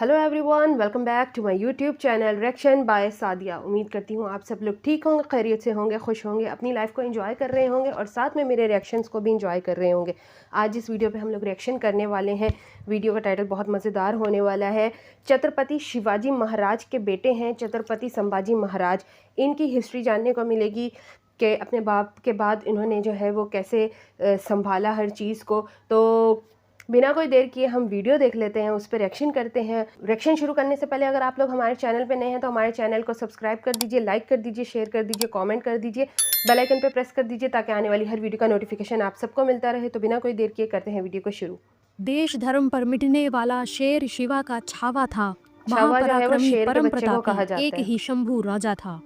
Hello everyone, welcome back to my YouTube channel reaction by Sadia. उम्मीद करती हूँ आप सब लोग ठीक होंगे, खैरियत से होंगे, खुश होंगे, अपनी लाइफ को एंजॉय कर रहे होंगे और साथ में मेरे रिएक्शंस को भी एंजॉय कर रहे होंगे। आज इस वीडियो पे हम लोग रिएक्शन करने वाले हैं। वीडियो का टाइटल बहुत मज़ेदार होने वाला है। छत्रपति शिवाजी महाराज के बेटे हैं छत्रपति संभाजी महाराज। इनकी हिस्ट्री जानने को मिलेगी कि अपने बाप के बाद इन्होंने जो है वो कैसे संभाला हर चीज़ को। तो बिना कोई देर किए हम वीडियो देख लेते हैं, उस पर रिएक्शन करते हैं। रिएक्शन शुरू करने से पहले अगर आप लोग हमारे चैनल पे नए हैं तो हमारे चैनल को सब्सक्राइब कर दीजिए, लाइक कर दीजिए, शेयर कर दीजिए, कमेंट कर दीजिए, बेल आइकन पे प्रेस कर दीजिए ताकि आने वाली हर वीडियो का नोटिफिकेशन आप सबको मिलता रहे। तो बिना कोई देर किए करते हैं वीडियो को शुरू। देश धर्म पर मिटने वाला शेर शिवा का छावा था। छावा जो है वो महापराक्रमी शेर के परम बच्चे को कहा प्रतापी जाता एक है। ही शंभू राजा था।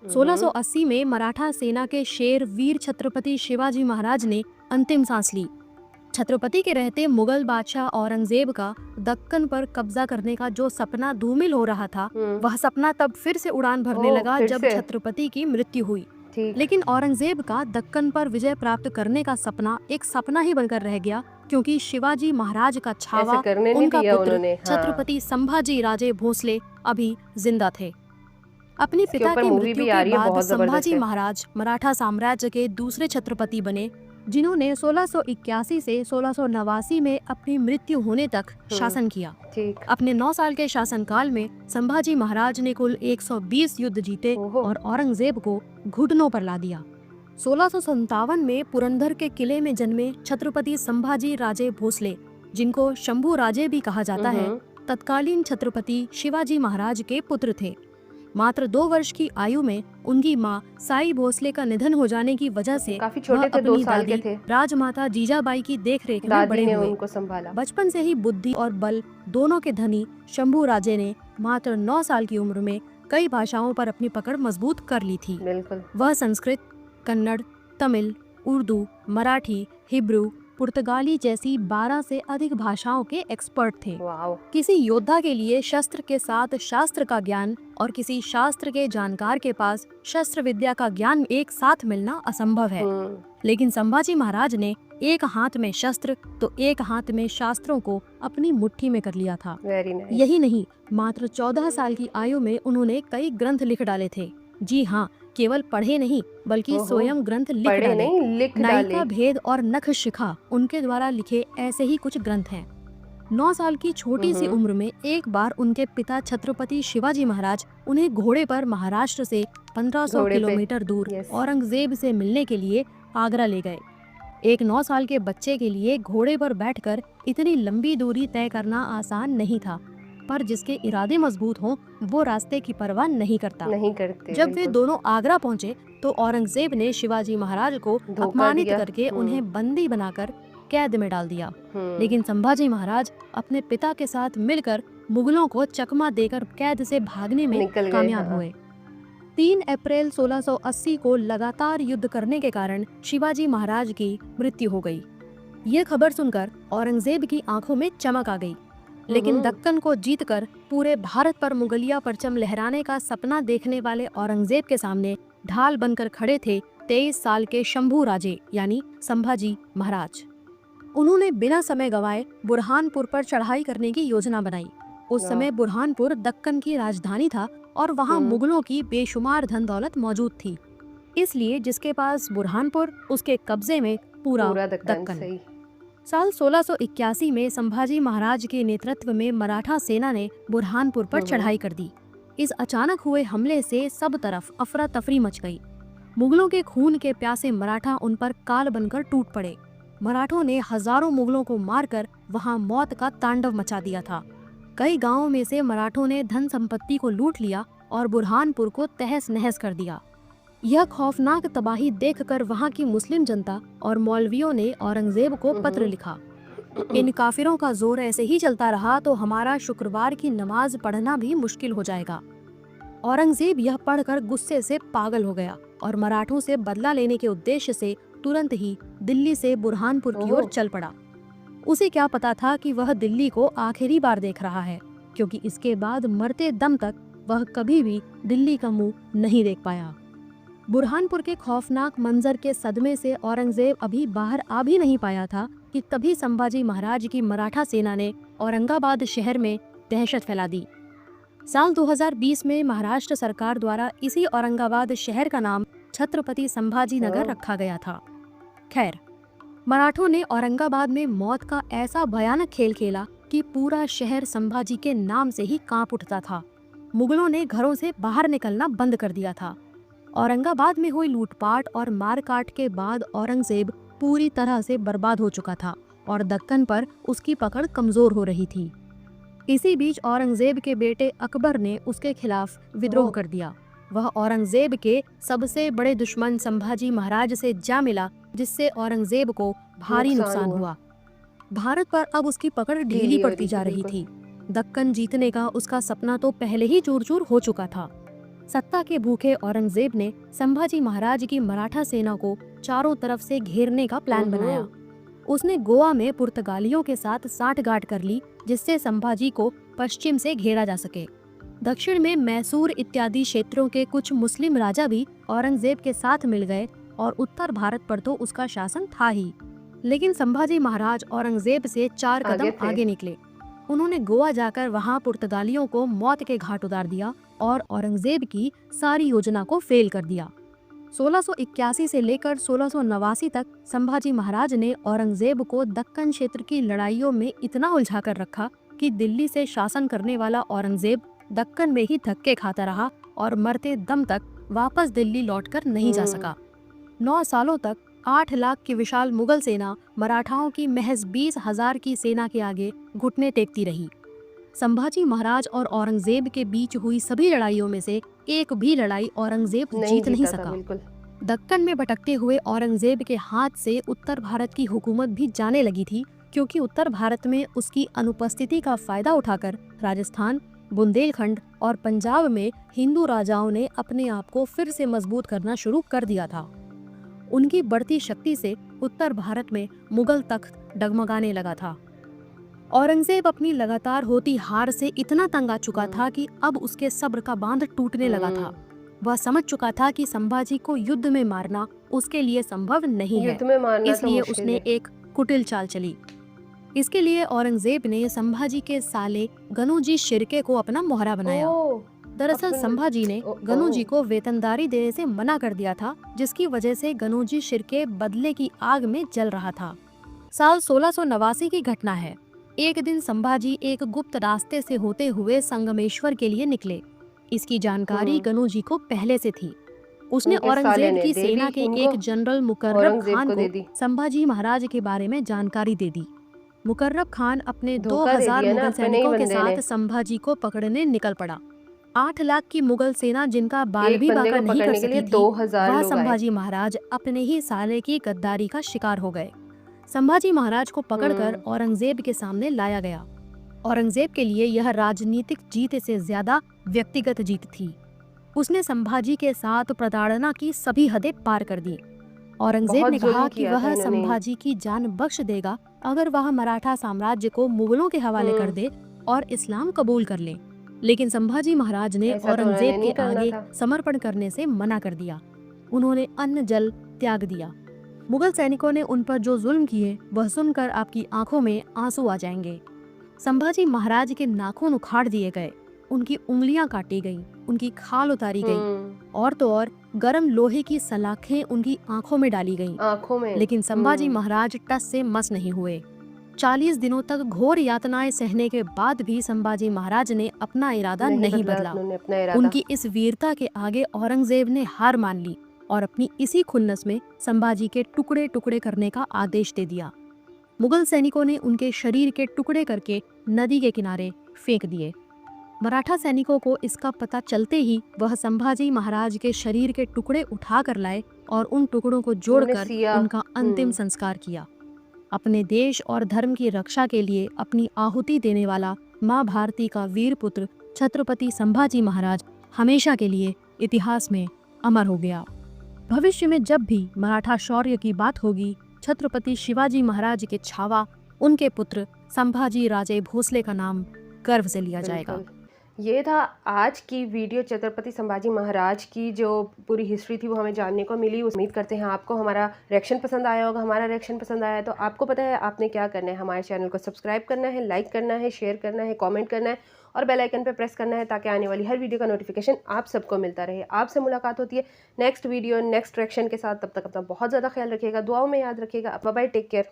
1680 में मराठा सेना के शेर वीर छत्रपति शिवाजी महाराज ने अंतिम सांस ली। छत्रपति के रहते मुगल बादशाह औरंगजेब का दक्कन पर कब्जा करने का जो सपना धूमिल हो रहा था, वह सपना तब फिर से उड़ान भरने लगा जब छत्रपति की मृत्यु हुई। लेकिन औरंगजेब का दक्कन पर विजय प्राप्त करने का सपना एक सपना ही बनकर रह गया, क्योंकि शिवाजी महाराज का छावा उनका पुत्र छत्रपति संभाजी राजे भोसले अभी जिंदा थे। अपने पिता की मृत्यु के बाद संभाजी महाराज मराठा साम्राज्य के दूसरे छत्रपति बने, जिन्होंने 1681 से 1689 में अपनी मृत्यु होने तक शासन किया। अपने 9 साल के शासनकाल में संभाजी महाराज ने कुल 120 युद्ध जीते और औरंगजेब को घुटनों पर ला दिया। 1657 में पुरंदर के किले में जन्मे छत्रपति संभाजी राजे भोसले, जिनको शंभू राजे भी कहा जाता है, तत्कालीन छत्रपति शिवाजी महाराज के पुत्र थे। मात्र 2 वर्ष की आयु में उनकी मां साई भोसले का निधन हो जाने की वजह से काफी छोटे थे, 2 साल के थे। राजमाता जीजाबाई की देखरेख में बड़े हुए। उनको संभाला। बचपन से ही बुद्धि और बल दोनों के धनी शंभू राजे ने मात्र 9 साल की उम्र में कई भाषाओं पर अपनी पकड़ मजबूत कर ली थी। वह संस्कृत, कन्नड़, तमिल, उर्दू, मराठी, हिब्रू, पुर्तगाली जैसी 12 से अधिक भाषाओं के एक्सपर्ट थे। किसी योद्धा के लिए शस्त्र के साथ शास्त्र का ज्ञान और किसी शास्त्र के जानकार के पास शस्त्र विद्या का ज्ञान एक साथ मिलना असंभव है। लेकिन संभाजी महाराज ने एक हाथ में शस्त्र तो एक हाथ में शास्त्रों को अपनी मुट्ठी में कर लिया था। यही नहीं, मात्र 14 साल की आयु में उन्होंने कई ग्रंथ लिख डाले थे। जी हाँ, केवल पढ़े नहीं बल्कि स्वयं ग्रंथ लिख डाले। नायिका भेद और नख शिखा उनके द्वारा लिखे ऐसे ही कुछ ग्रंथ हैं। 9 साल की छोटी सी उम्र में एक बार उनके पिता छत्रपति शिवाजी महाराज उन्हें घोड़े पर महाराष्ट्र से 1500 किलोमीटर दूर औरंगजेब से मिलने के लिए आगरा ले गए। एक 9 साल के बच्चे के लिए घोड़े पर बैठकर इतनी लंबी दूरी तय करना आसान नहीं था, पर जिसके इरादे मजबूत हों वो रास्ते की परवाह नहीं करते। जब वे दोनों आगरा पहुंचे तो औरंगजेब ने शिवाजी महाराज को अपमानित करके उन्हें बंदी बनाकर कैद में डाल दिया। लेकिन संभाजी महाराज अपने पिता के साथ मिलकर मुगलों को चकमा देकर कैद से भागने में कामयाब हुए। 3 अप्रैल 1680 को लगातार युद्ध करने के कारण शिवाजी महाराज की मृत्यु हो गई। ये खबर सुनकर औरंगजेब की आंखों में चमक आ गई। लेकिन दक्कन को जीतकर पूरे भारत पर मुगलिया परचम लहराने का सपना देखने वाले औरंगजेब के सामने ढाल बनकर खड़े थे 23 साल के शंभू राजे यानी संभाजी महाराज। उन्होंने बिना समय गवाए बुरहानपुर पर चढ़ाई करने की योजना बनाई। उस समय बुरहानपुर दक्कन की राजधानी था और वहां मुगलों की बेशुमार धन दौलत मौजूद थी। इसलिए जिसके पास बुरहानपुर उसके कब्जे में पूरा दक्कन। साल 1681 में संभाजी महाराज के नेतृत्व में मराठा सेना ने बुरहानपुर पर चढ़ाई कर दी। इस अचानक हुए हमले से सब तरफ अफरा तफरी मच गई। मुगलों के खून के प्यासे मराठा उन पर काल बनकर टूट पड़े। मराठों ने हजारों मुगलों को मारकर वहां मौत का तांडव मचा दिया था। कई गांवों में से मराठों ने धन संपत्ति को लूट लिया और बुरहानपुर को तहस नहस कर दिया। यह खौफनाक तबाही देखकर वहां की मुस्लिम जनता और मौलवियों ने औरंगजेब को पत्र लिखा। इन काफिरों का जोर ऐसे ही चलता रहा तो हमारा शुक्रवार की नमाज पढ़ना भी मुश्किल हो जाएगा। औरंगजेब यह पढ़कर गुस्से से पागल हो गया और मराठों से बदला लेने के उद्देश्य से तुरंत ही दिल्ली से बुरहानपुर की ओर चल पड़ा। उसे क्या पता था कि वह दिल्ली को आखिरी बार देख रहा है, क्योंकि इसके बाद मरते दम तक वह कभी भी दिल्ली का मुंह नहीं देख पाया। बुरहानपुर के खौफनाक मंजर के सदमे से औरंगजेब अभी बाहर आ भी नहीं पाया था कि तभी संभाजी महाराज की मराठा सेना ने औरंगाबाद शहर में दहशत फैला दी। साल 2020 में महाराष्ट्र सरकार द्वारा इसी औरंगाबाद शहर का नाम छत्रपति संभाजी नगर रखा गया था। खैर, मराठों ने औरंगाबाद में मौत का ऐसा भयानक खेल खेला कि पूरा शहर संभाजी के नाम से ही कांप उठता था। मुगलों ने घरों से बाहर निकलना बंद कर दिया था। औरंगाबाद में हुई लूटपाट और मारकाट के बाद औरंगजेब पूरी तरह से बर्बाद हो चुका था और दक्कन पर उसकी पकड़ कमजोर हो रही थी। इसी बीच औरंगजेब के बेटे अकबर ने उसके खिलाफ विद्रोह कर दिया। वह औरंगजेब के सबसे बड़े दुश्मन संभाजी महाराज से जा मिला, जिससे औरंगजेब को भारी नुकसान हुआ। भारत पर अब उसकी पकड़ ढीली पड़ती जा रही थी। दक्कन जीतने का उसका सपना तो पहले ही चूर चूर हो चुका था। सत्ता के भूखे औरंगजेब ने संभाजी महाराज की मराठा सेना को चारों तरफ से घेरने का प्लान बनाया। उसने गोवा में पुर्तगालियों के साथ साठगांठ कर ली, जिससे संभाजी को पश्चिम से घेरा जा सके। दक्षिण में मैसूर इत्यादि क्षेत्रों के कुछ मुस्लिम राजा भी औरंगजेब के साथ मिल गए और उत्तर भारत पर तो उसका शासन था ही। लेकिन संभाजी महाराज औरंगजेब से 4 कदम आगे निकले। उन्होंने गोवा जाकर वहां पुर्तगालियों को मौत के घाट उतार दिया और औरंगजेब की सारी योजना को फेल कर दिया। 1681 से लेकर 1689 तक संभाजी महाराज ने औरंगजेब को दक्कन क्षेत्र की लड़ाइयों में इतना उलझा कर रखा कि दिल्ली से शासन करने वाला औरंगजेब दक्कन में ही धक्के खाता रहा और मरते दम तक वापस दिल्ली लौटकर नहीं जा सका। 9 सालों तक 8 लाख की विशाल मुगल सेना मराठाओं की महज 20,000 की सेना के आगे घुटने टेकती रही। संभाजी महाराज और औरंगजेब के बीच हुई सभी लड़ाइयों में से एक भी लड़ाई औरंगजेब जीत नहीं सका। दक्कन में भटकते हुए औरंगजेब के हाथ से उत्तर भारत की हुकूमत भी जाने लगी थी, क्योंकि उत्तर भारत में उसकी अनुपस्थिति का फायदा उठाकर राजस्थान, बुंदेलखंड और पंजाब में हिंदू राजाओं ने अपने आप को फिर से मजबूत करना शुरू कर दिया था। उनकी बढ़ती शक्ति से उत्तर भारत में मुगल तख्त डगमगाने लगा था। औरंगजेब अपनी लगातार होती हार से इतना तंग आ चुका था कि अब उसके सब्र का बांध टूटने लगा था। वह समझ चुका था कि संभाजी को युद्ध में मारना उसके लिए संभव नहीं है, इसलिए उसने एक कुटिल चाल चली। इसके लिए औरंगजेब ने संभाजी के साले गनूजी शिर्के को अपना मोहरा बनाया। दरअसल संभाजी ने गनूजी को वेतनदारी देने से मना कर दिया था, जिसकी वजह से गनूजी शिर्के बदले की आग में जल रहा था। साल 1689 की घटना है। एक दिन संभाजी एक गुप्त रास्ते से होते हुए संगमेश्वर के लिए निकले। इसकी जानकारी गनूजी को पहले से थी। उसने औरंगजेब की सेना के एक जनरल मुकर्रब खान को संभाजी महाराज के बारे में जानकारी दे दी। मुकर्रब खान अपने 2000 मुगल सैनिकों के साथ संभाजी को पकड़ने निकल पड़ा। 8 लाख की मुगल सेना, जिनका बाल भी बांका नहीं कर सकी थी, वह संभाजी महाराज अपने ही साले की गद्दारी का शिकार हो गए। संभाजी महाराज को पकड़कर औरंगजेब के सामने लाया गया। औरंगजेब के लिए यह राजनीतिक जीत से ज्यादा व्यक्तिगत जीत थी। उसने संभाजी के साथ प्रताड़ना की सभी हदें पार कर दी। औरंगजेब ने कहा कि वह संभाजी की जान बख्श देगा अगर वह मराठा साम्राज्य को मुगलों के हवाले कर दे और इस्लाम कबूल कर ले। लेकिन संभाजी महाराज ने औरंगजेब के आगे समर्पण करने से मना कर दिया। उन्होंने अन्न जल त्याग दिया। मुगल सैनिकों ने उन पर जो जुल्म किए वह सुनकर आपकी आंखों में आंसू आ जाएंगे। संभाजी महाराज के नाखून उखाड़ दिए गए, उनकी उंगलियां काटी गईं, उनकी खाल उतारी गई और तो और गरम लोहे की सलाखें उनकी आंखों में डाली गईं। लेकिन संभाजी महाराज टस से मस नहीं हुए। 40 दिनों तक घोर यातनाएं सहने के बाद भी संभाजी महाराज ने अपना इरादा नहीं बदला। उनकी इस वीरता के आगे औरंगजेब ने हार मान ली और अपनी इसी खुन्नस में संभाजी के टुकड़े टुकड़े करने का आदेश दे दिया। मुगल सैनिकों ने उनके शरीर के टुकड़े करके नदी के किनारे फेंक दिए। मराठा सैनिकों को इसका पता चलते ही वह संभाजी महाराज के शरीर के टुकड़े उठा कर लाए और उन टुकड़ों को जोड़कर उनका अंतिम संस्कार किया। अपने देश और धर्म की रक्षा के लिए अपनी आहुति देने वाला माँ भारती का वीर पुत्र छत्रपति संभाजी महाराज हमेशा के लिए इतिहास में अमर हो गया। भविष्य में जब भी मराठा शौर्य की बात होगी, छत्रपति शिवाजी महाराज के छावा उनके पुत्र संभाजी राजे भोसले का नाम गर्व से लिया जाएगा। ये था आज की वीडियो। छत्रपति संभाजी महाराज की जो पूरी हिस्ट्री थी वो हमें जानने को मिली। उम्मीद करते हैं आपको हमारा रिएक्शन पसंद आया होगा। हमारा रिएक्शन पसंद आया तो आपको पता है आपने क्या करना है, हमारे चैनल को सब्सक्राइब करना है, लाइक करना है, शेयर करना है, कमेंट करना है और बेल आइकन पे प्रेस करना है ताकि आने वाली हर वीडियो का नोटिफिकेशन आप सबको मिलता रहे। आपसे मुलाकात होती है नेक्स्ट वीडियो नेक्स्ट रिएक्शन के साथ। तब तक अपना बहुत ज़्यादा ख्याल रखिएगा, दुआओं में याद रखिएगा। Bye bye, take care.